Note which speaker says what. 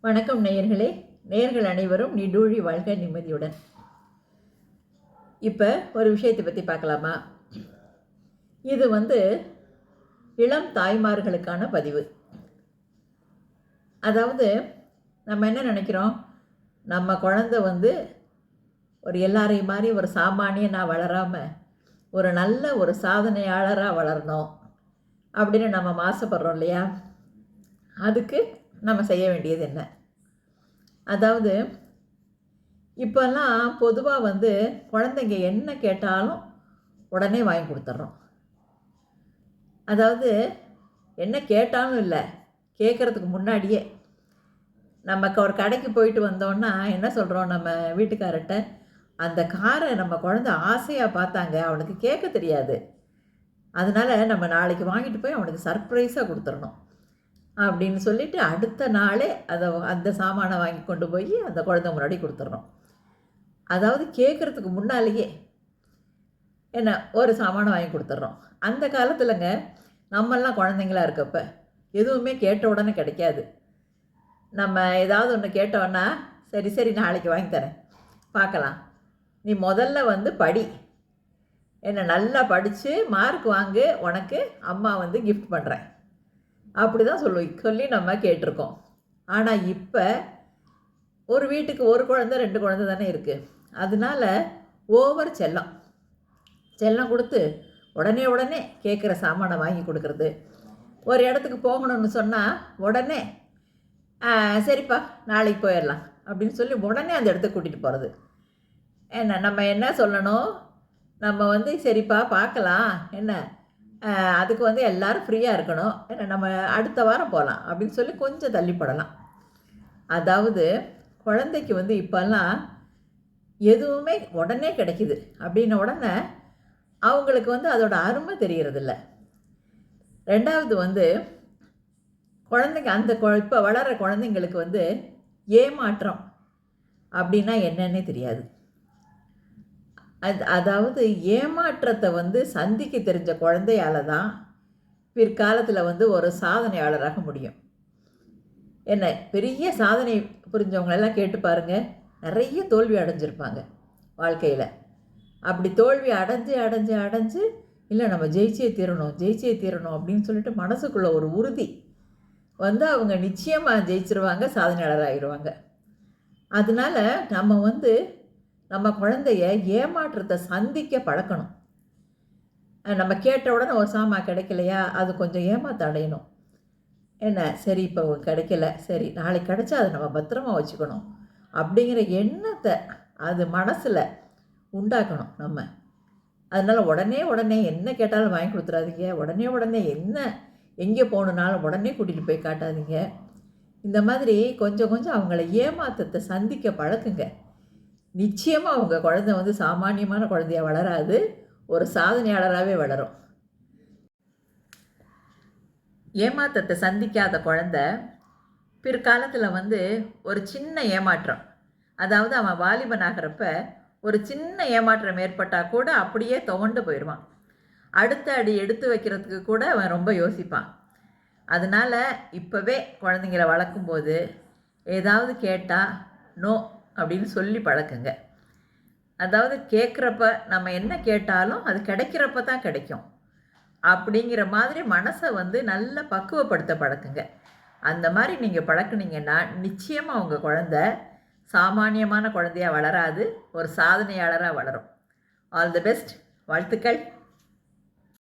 Speaker 1: வணக்கம் நேயர்களே. நேயர்கள் அனைவரும் நீடூழி வாழ்க நிம்மதியுடன். இப்போ ஒரு விஷயத்தை பற்றி பார்க்கலாமா? இது இளம் தாய்மார்களுக்கான பதிவு. அதாவது நம்ம என்ன நினைக்கிறோம், நம்ம குழந்தை ஒரு எல்லாரையும் மாதிரி ஒரு சாமானியனாக வளராமல் ஒரு நல்ல ஒரு சாதனையாளராக வளரணும் அப்படின்னு நம்ம ஆசைப்படுறோம் இல்லையா? அதுக்கு நம்ம செய்ய வேண்டியது என்ன? அதாவது இப்போல்லாம் பொதுவாக குழந்தைங்க என்ன கேட்டாலும் உடனே வாங்கி கொடுத்துட்றோம். அதாவது என்ன கேட்டாலும் இல்லை, கேட்குறதுக்கு முன்னாடியே நம்ம ஒரு கடைக்கு போயிட்டு வந்தோன்னா என்ன சொல்கிறோம் நம்ம வீட்டுக்காரர்கிட்ட, அந்த காரை நம்ம குழந்தை ஆசையாக பார்த்தாங்க, அவனுக்கு கேட்க தெரியாது, அதனால் நம்ம நாளைக்கு வாங்கிட்டு போய் அவனுக்கு சர்ப்ரைஸாக கொடுத்துடணும் அப்படின்னு சொல்லிவிட்டு அடுத்த நாளே அந்த சாமானை வாங்கி கொண்டு போய் அந்த குழந்தை முன்னாடி கொடுத்துட்றோம். அதாவது கேட்குறதுக்கு முன்னாலேயே என்ன ஒரு சாமானை வாங்கி கொடுத்துட்றோம். அந்த காலத்தில்ங்க நம்மெல்லாம் குழந்தைங்களா இருக்கப்ப எதுவுமே கேட்ட உடனே கிடைக்காது. நம்ம ஏதாவது ஒன்று கேட்டோன்னா, சரி சரி நாளைக்கு வாங்கி தரேன், பார்க்கலாம், நீ முதல்ல படி, என்ன நல்லா படித்து மார்க் வாங்கு, உனக்கு அம்மா கிஃப்ட் பண்ணுறேன், அப்படி தான் சொல்லி நம்ம கேட்டிருக்கோம். ஆனால் இப்போ ஒரு வீட்டுக்கு ஒரு குழந்தை 2 குழந்தை தானே இருக்குது. அதனால் ஓவர் செல்லம் கொடுத்து உடனே கேட்குற சாமானை வாங்கி கொடுக்குறது. ஒரு இடத்துக்கு போகணும்னு சொன்னால் உடனே சரிப்பா நாளைக்கு போயிடலாம் அப்படின்னு சொல்லி உடனே அந்த இடத்துக்கு கூட்டிகிட்டு போகிறது. நம்ம என்ன சொல்லணும், நம்ம சரிப்பா பார்க்கலாம், என்ன அதுக்கு எல்லோரும் ஃப்ரீயாக இருக்கணும், ஏன்னா நம்ம அடுத்த வாரம் போகலாம் அப்படின்னு சொல்லி கொஞ்சம் தள்ளிப்படலாம். அதாவது குழந்தைக்கு இப்போல்லாம் எதுவுமே உடனே கிடைக்குது அப்படின்ன உடனே அவங்களுக்கு அதோட அருமை தெரியறதில்ல. ரெண்டாவது குழந்தைங்க இப்போ வளர்கிற குழந்தைங்களுக்கு ஏமாற்றம் அப்படின்னா என்னன்னே தெரியாது. அதாவது ஏமாற்றத்தை சந்திக்க தெரிஞ்ச குழந்தையால் தான் பிற்காலத்தில் ஒரு சாதனையாளராக முடியும். என்ன பெரிய சாதனை புரிஞ்சவங்களெல்லாம் கேட்டு பாருங்கள், நிறைய தோல்வி அடைஞ்சிருப்பாங்க வாழ்க்கையில். அப்படி தோல்வி அடைஞ்சு இல்லை நம்ம ஜெயிச்சே தீரணும் அப்படின்னு சொல்லிட்டு மனசுக்குள்ளே ஒரு உறுதி அவங்க நிச்சயமாக ஜெயிச்சிருவாங்க, சாதனையாளர் ஆகிடுவாங்க. அதனால் நம்ம நம்ம குழந்தைய ஏமாற்றத்தை சந்திக்க பழக்கணும். நம்ம கேட்ட உடனே ஒரு சாமான் கிடைக்கலையா, அது கொஞ்சம் ஏமாற்ற அடையணும். என்ன சரி இப்போ கிடைக்கல, சரி நாளைக்கு கிடைச்சா அதை நம்ம பத்திரமா வச்சுக்கணும் அப்படிங்கிற எண்ணத்தை அது மனசில் உண்டாக்கணும் நம்ம. அதனால் உடனே என்ன கேட்டாலும் வாங்கி கொடுத்துறாதீங்க, உடனே என்ன எங்கே போகணுன்னாலும் உடனே கூட்டிகிட்டு போய் காட்டாதீங்க. இந்த மாதிரி கொஞ்சம் அவங்கள ஏமாற்றத்தை சந்திக்க பழக்குங்க. நிச்சயமாக அவங்க குழந்தை சாமானியமான குழந்தையாக வளராது, ஒரு சாதனையாளராகவே வளரும். ஏமாற்றத்தை சந்திக்காத குழந்தை பிற்காலத்தில் ஒரு சின்ன ஏமாற்றம், அதாவது அவன் வாலிபனாகிறப்ப ஒரு சின்ன ஏமாற்றம் ஏற்பட்டால் கூட அப்படியே துவண்டு போயிடுவான். அடுத்த அடி எடுத்து வைக்கிறதுக்கு கூட அவன் ரொம்ப யோசிப்பான். அதனால் இப்போவே குழந்தைங்கள வளர்க்கும்போது ஏதாவது கேட்டால் நோ அப்படின்னு சொல்லி பழக்குங்க. அதாவது கேட்குறப்ப நம்ம என்ன கேட்டாலும் அது கிடைக்கிறப்ப தான் கிடைக்கும் அப்படிங்கிற மாதிரி மனசை நல்லா பக்குவப்படுத்த பழக்குங்க. அந்த மாதிரி நீங்கள் பழக்குனீங்கன்னா நிச்சயமாக உங்கள் குழந்தை சாமானியமான குழந்தையாக வளராது, ஒரு சாதனையாளராக வளரும். All the best. வாழ்த்துக்கள்.